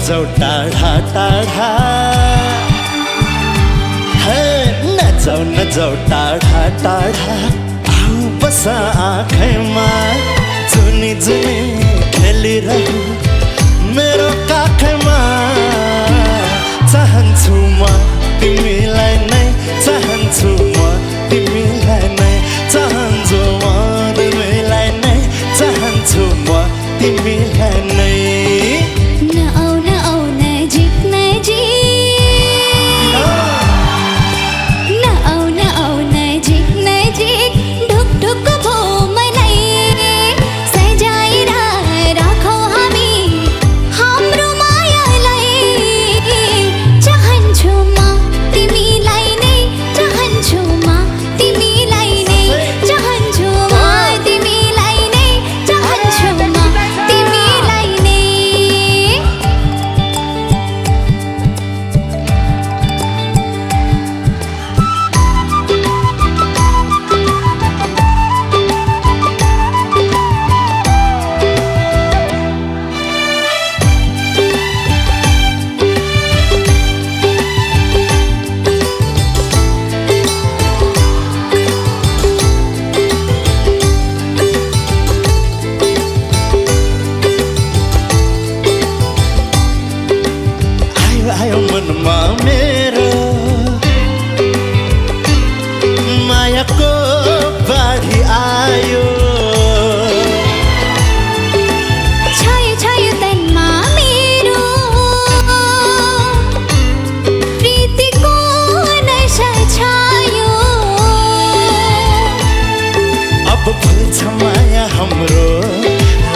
नजाऊ टाढा टाढा नजाऊ टाढा टाढा आऊ बस आँखैमा जुनी जुनी खेलिरहु मेरो काखैमा चाहन्छु म तिमीलाई नै चाहन्छु म तिमीलाई नै चाहन्छु म तिमीलाई नै चाहन्छु म तिमीलाई नै आयो मनमा मेरो मायाको बाढी आयो छायो छायो तनमा मेरो प्रीतिको नशा छायो अब फुल्छ माया हाम्रो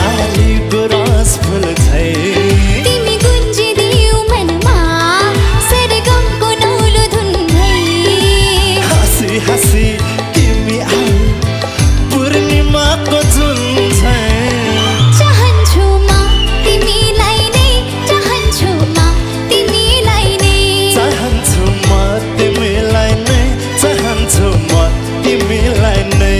लाली गुराँस फुल झै हसी तिमी आऊ पूर्णिमाको जुन चाहन्छु म तिमीलाई नै चाहन्छु म तिमीलाई नै चाहन्छु म तिमीलाई नै चाहन्छु म तिमीलाई नै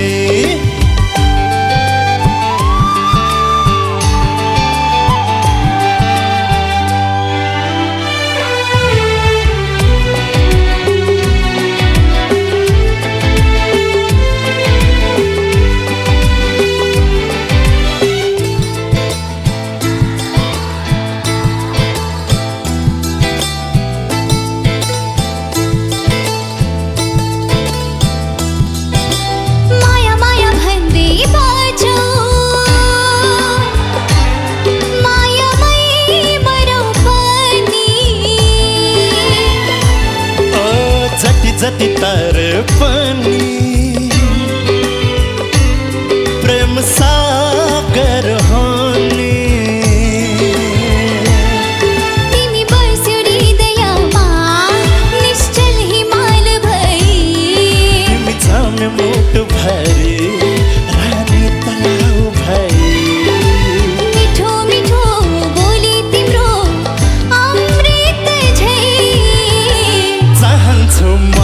जति तर पनि प्रेम सागर होनी तिमी बस्यो हृदयमा निश्चल हिमाल भई तिमी छामे मुटु भरी रानी तलाउ भई मिठो मिठो बोली तिम्रो अमृत झै चाहन्छु म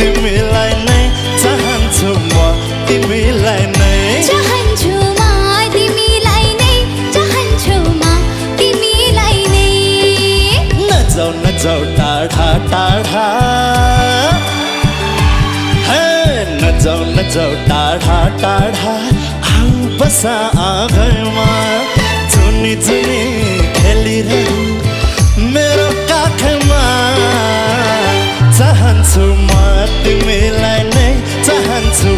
तिमीलाई नै चाहन्छु म तिमीलाई नै चाहन्छु म तिमीलाई नै चाहन्छु म तिमीलाई नै नजाऊ टाढा टाढा नजाऊ टाढा टाढा आऊ बस आँगनमा जुनी जुनी खेलिरहु मेरो काखमा चाहन्छु म तिमीलाई नै चाहन्छु